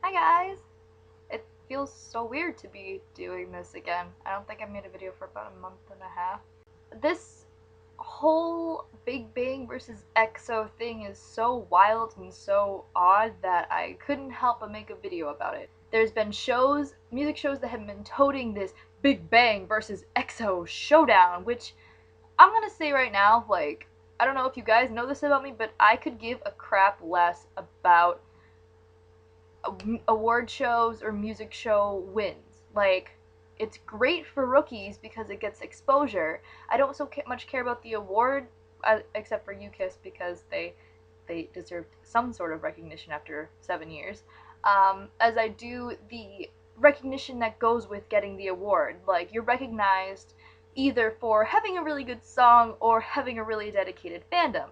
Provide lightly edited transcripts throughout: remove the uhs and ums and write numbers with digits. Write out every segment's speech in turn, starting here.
Hi guys! It feels so weird to be doing this again. I don't think I made a video for about a month and a half. This whole Big Bang versus EXO thing is so wild and so odd that I couldn't help but make a video about it. There's been music shows that have been toting this Big Bang versus EXO showdown, which I'm gonna say right now, like, I don't know if you guys know this about me, but I could give a crap less about award shows or music show wins. Like, it's great for rookies because it gets exposure. I don't so much care about the award, except for UKISS because they deserved some sort of recognition after 7 years, as I do the recognition that goes with getting the award. Like, you're recognized either for having a really good song or having a really dedicated fandom.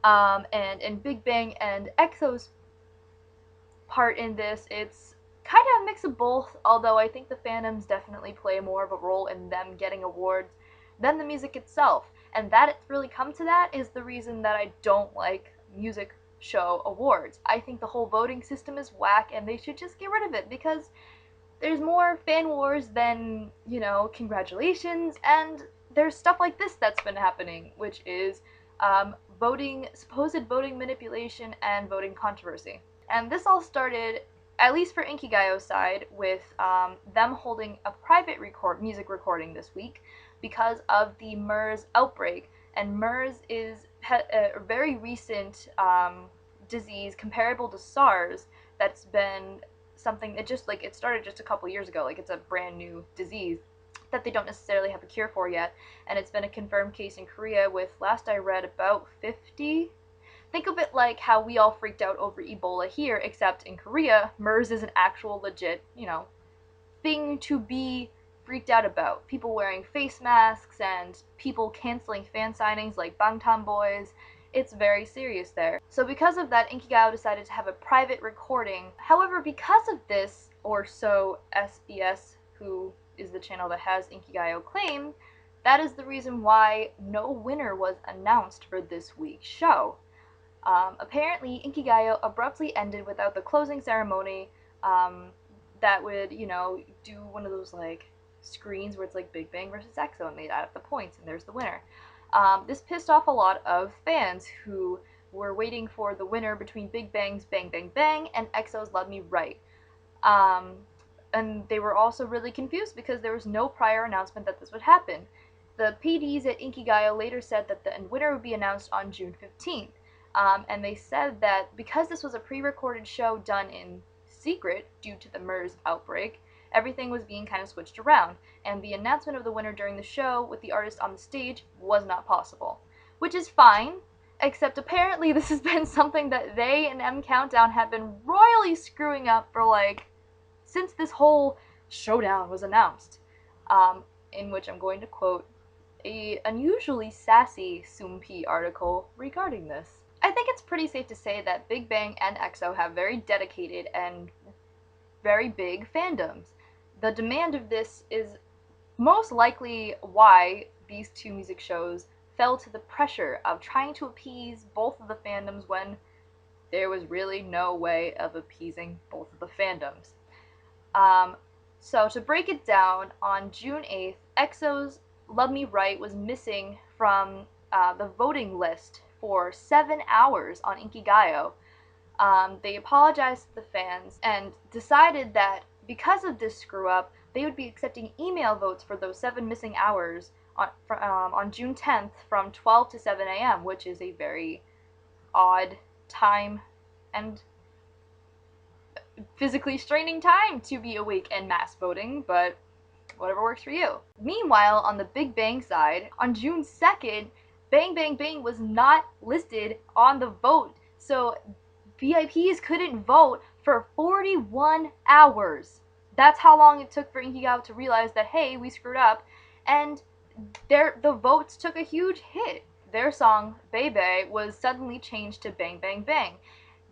And in Big Bang and EXO's part in this, it's kind of a mix of both, although I think the fandoms definitely play more of a role in them getting awards than the music itself. And that it's really come to that is the reason that I don't like music show awards. I think the whole voting system is whack and they should just get rid of it because there's more fan wars than, congratulations, and there's stuff like this that's been happening, which is supposed voting manipulation and voting controversy. And this all started, at least for Inkigayo's side, with them holding a private music recording this week because of the MERS outbreak. And MERS is a very recent disease comparable to SARS that's been something that it started just a couple years ago. Like, it's a brand new disease that they don't necessarily have a cure for yet. And it's been a confirmed case in Korea with, last I read, about 50. Think of it like how we all freaked out over Ebola here, except in Korea, MERS is an actual legit, thing to be freaked out about. People wearing face masks and people canceling fan signings like Bangtan Boys. It's very serious there. So because of that, Inkigayo decided to have a private recording. However, because of this, or so SBS, who is the channel that has Inkigayo, claimed, that is the reason why no winner was announced for this week's show. Apparently, Inkigayo abruptly ended without the closing ceremony that would, do one of those, screens where it's like Big Bang versus EXO and they add up the points and there's the winner. This pissed off a lot of fans who were waiting for the winner between Big Bang's Bang Bang Bang and EXO's Love Me Right. And they were also really confused because there was no prior announcement that this would happen. The PDs at Inkigayo later said that the winner would be announced on June 15th. And they said that because this was a pre-recorded show done in secret due to the MERS outbreak, everything was being kind of switched around, and the announcement of the winner during the show with the artist on the stage was not possible. Which is fine, except apparently this has been something that they and MCountdown have been royally screwing up for, since this whole showdown was announced. In which I'm going to quote an unusually sassy Soompi article regarding this. I think it's pretty safe to say that Big Bang and EXO have very dedicated and very big fandoms. The demand of this is most likely why these two music shows fell to the pressure of trying to appease both of the fandoms when there was really no way of appeasing both of the fandoms. So to break it down, on June 8th, EXO's Love Me Right was missing from the voting list for 7 hours on Inkigayo. They apologized to the fans and decided that because of this screw up, they would be accepting email votes for those 7 missing hours on June 10th from 12 to 7 a.m., which is a very odd time and physically straining time to be awake and mass voting, but whatever works for you. Meanwhile, on the Big Bang side, on June 2nd, Bang Bang Bang was not listed on the vote, so VIPs couldn't vote for 41 hours. That's how long it took for Inkigayo to realize that, hey, we screwed up, and the votes took a huge hit. Their song, Bebe, was suddenly changed to Bang Bang Bang.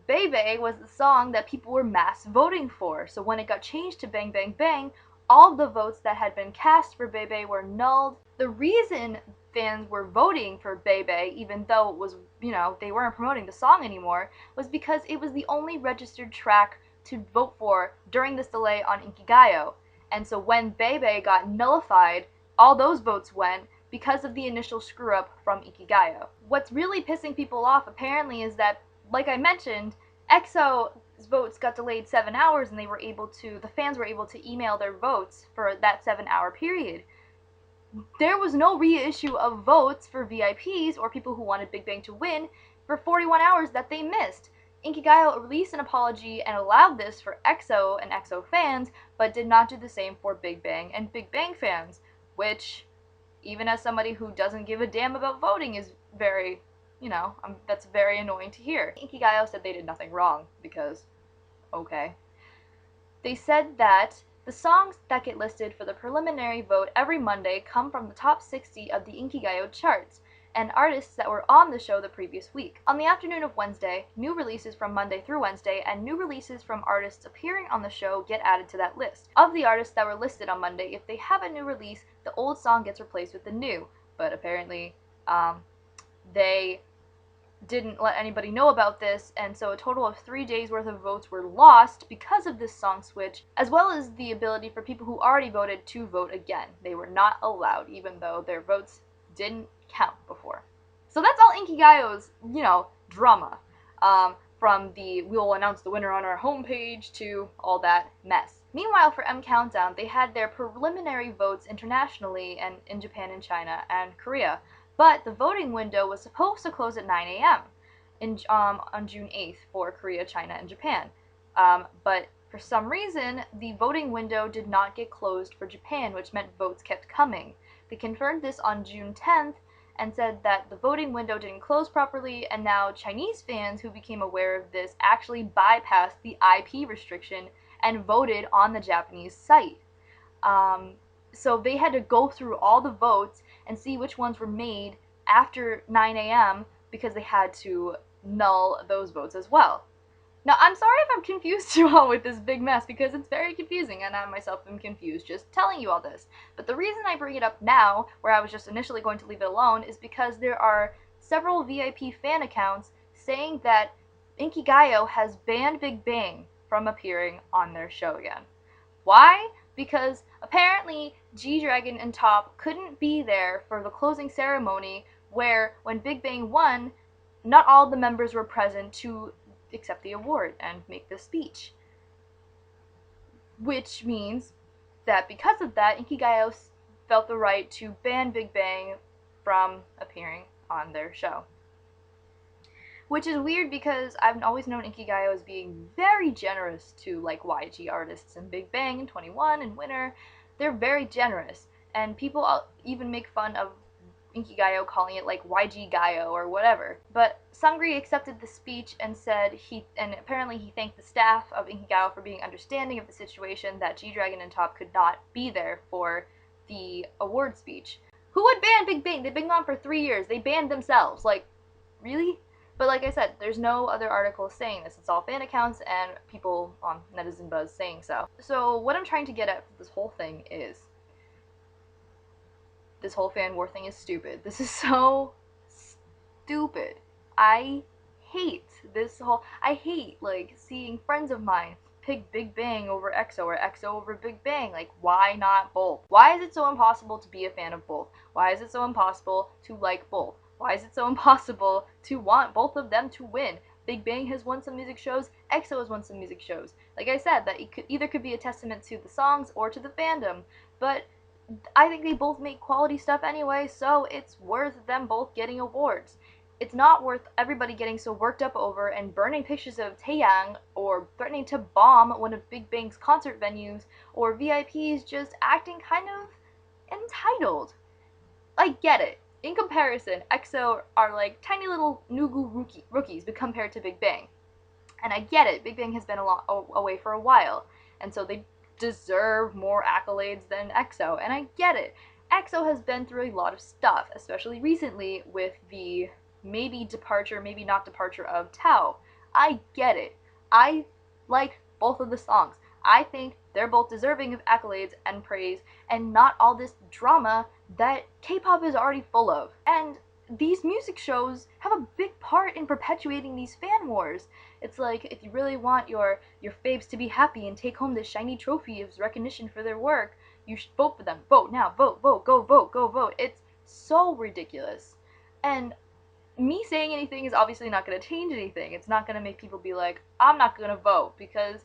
Bebe was the song that people were mass voting for, so when it got changed to Bang Bang Bang, all the votes that had been cast for Bebe were nulled. The reason fans were voting for Bebe, even though it was, they weren't promoting the song anymore, was because it was the only registered track to vote for during this delay on Inkigayo. And so when BigBang got nullified, all those votes went because of the initial screw-up from Inkigayo. What's really pissing people off, apparently, is that, like I mentioned, EXO's votes got delayed 7 hours, and the fans were able to email their votes for that 7-hour period. There was no reissue of votes for VIPs or people who wanted BigBang to win for 41 hours that they missed. Inkigayo released an apology and allowed this for EXO and EXO fans, but did not do the same for BigBang and BigBang fans, which, even as somebody who doesn't give a damn about voting, is very, that's very annoying to hear. Inkigayo said they did nothing wrong, because, okay. They said that the songs that get listed for the preliminary vote every Monday come from the top 60 of the Inkigayo charts, and artists that were on the show the previous week. On the afternoon of Wednesday, new releases from Monday through Wednesday and new releases from artists appearing on the show get added to that list. Of the artists that were listed on Monday, if they have a new release, the old song gets replaced with the new, but apparently they didn't let anybody know about this, and so a total of 3 days worth of votes were lost because of this song switch, as well as the ability for people who already voted to vote again. They were not allowed, even though their votes didn't count before. So that's all Inkigayo's, drama. From the we'll announce the winner on our homepage to all that mess. Meanwhile, for MCountdown, they had their preliminary votes internationally and in Japan and China and Korea. But the voting window was supposed to close at 9 a.m. On June 8th for Korea, China, and Japan. But for some reason, the voting window did not get closed for Japan, which meant votes kept coming. They confirmed this on June 10th and said that the voting window didn't close properly, and now Chinese fans who became aware of this actually bypassed the IP restriction and voted on the Japanese site. So they had to go through all the votes and see which ones were made after 9 a.m. because they had to null those votes as well. Now, I'm sorry if I'm confused you all with this big mess, because it's very confusing, and I myself am confused just telling you all this. But the reason I bring it up now, where I was just initially going to leave it alone, is because there are several VIP fan accounts saying that Inkigayo has banned BigBang from appearing on their show again. Why? Because apparently G-Dragon and Top couldn't be there for the closing ceremony, where when BigBang won, not all the members were present to accept the award and make the speech. Which means that because of that, Inkigayo felt the right to ban BigBang from appearing on their show. Which is weird, because I've always known Inkigayo as being very generous to YG artists, and BigBang and 21 and Winner, they're very generous, and people even make fun of Inkigayo calling it YG Gayo or whatever. But Sungri accepted the speech and said apparently he thanked the staff of Inkigayo for being understanding of the situation that G-Dragon and Top could not be there for the award speech. Who would ban BigBang? They've been gone for 3 years. They banned themselves. Really? But like I said, there's no other articles saying this. It's all fan accounts and people on Netizen Buzz saying so. So what I'm trying to get at with this whole thing is, this whole fan war thing is stupid. This is so stupid. I hate seeing friends of mine pick BigBang over EXO or EXO over BigBang. Why not both? Why is it so impossible to be a fan of both? Why is it so impossible to like both? Why is it so impossible to want both of them to win? BigBang has won some music shows, EXO has won some music shows. Like I said, that it could be a testament to the songs or to the fandom, but I think they both make quality stuff anyway, so it's worth them both getting awards. It's not worth everybody getting so worked up over and burning pictures of Taeyang, or threatening to bomb one of BigBang's concert venues, or VIPs just acting kind of entitled. I get it. In comparison, EXO are tiny little Nugu rookies but compared to BigBang. And I get it, BigBang has been away for a while, and so they deserve more accolades than EXO, and I get it. EXO has been through a lot of stuff, especially recently with the maybe departure, maybe not departure of Tao. I get it. I like both of the songs. I think they're both deserving of accolades and praise, and not all this drama that K-pop is already full of. And these music shows have a big part in perpetuating these fan wars. It's like, if you really want your faves to be happy and take home this shiny trophy of recognition for their work, you should vote for them. Vote now, vote, vote, go vote, go vote. It's so ridiculous. And me saying anything is obviously not going to change anything. It's not going to make people be like, I'm not going to vote, because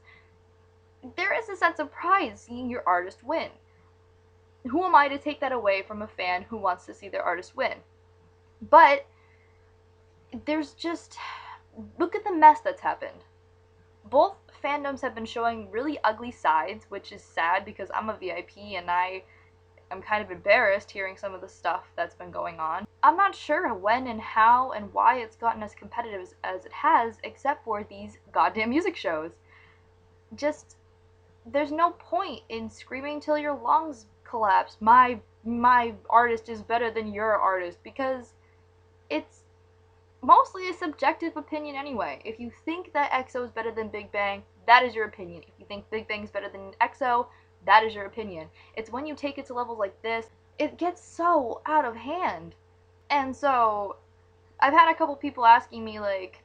there is a sense of pride seeing your artist win. Who am I to take that away from a fan who wants to see their artist win? But there's just, look at the mess that's happened. Both fandoms have been showing really ugly sides, which is sad because I'm a VIP and I'm kind of embarrassed hearing some of the stuff that's been going on. I'm not sure when and how and why it's gotten as competitive as it has, except for these goddamn music shows. Just, there's no point in screaming till your lungs collapse, my artist is better than your artist, because it's mostly a subjective opinion anyway. If you think that EXO is better than Big Bang, that is your opinion. If you think Big Bang is better than EXO, that is your opinion. It's when you take it to levels like this, it gets so out of hand. And so, I've had a couple people asking me, like,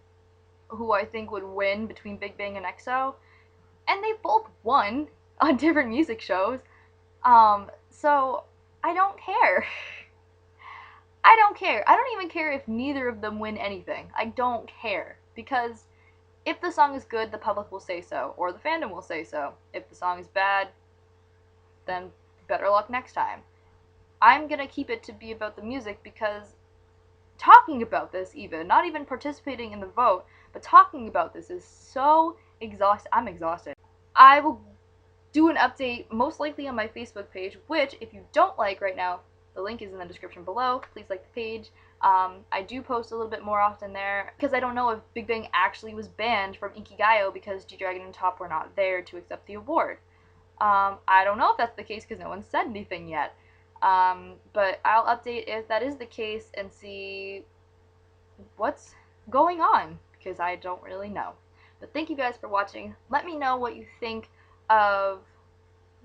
who I think would win between Big Bang and EXO, and they both won on different music shows. So, I don't care. I don't care. I don't even care if neither of them win anything. I don't care. Because if the song is good, the public will say so, or the fandom will say so. If the song is bad, then better luck next time. I'm gonna keep it to be about the music, because talking about this even, not even participating in the vote, but talking about this is so exhausting. I'm exhausted. I will do an update most likely on my Facebook page, which, if you don't like right now, the link is in the description below. Please like the page. I do post a little bit more often there, because I don't know if Big Bang actually was banned from Inkigayo because G-Dragon and Top were not there to accept the award. I don't know if that's the case because no one said anything yet. But I'll update if that is the case and see what's going on, because I don't really know. But thank you guys for watching. Let me know what you think of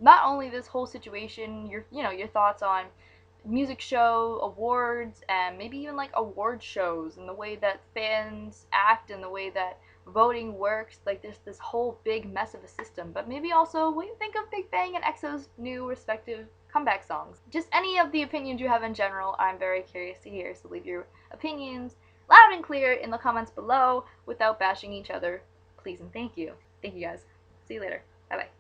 not only this whole situation, your thoughts on music show awards, and maybe even like award shows and the way that fans act and the way that voting works, like this whole big mess of a system. But maybe also what you think of Big Bang and EXO's new respective comeback songs. Just any of the opinions you have in general, I'm very curious to hear, so leave your opinions loud and clear in the comments below without bashing each other, please and thank you. Thank you guys. See you later. Bye bye.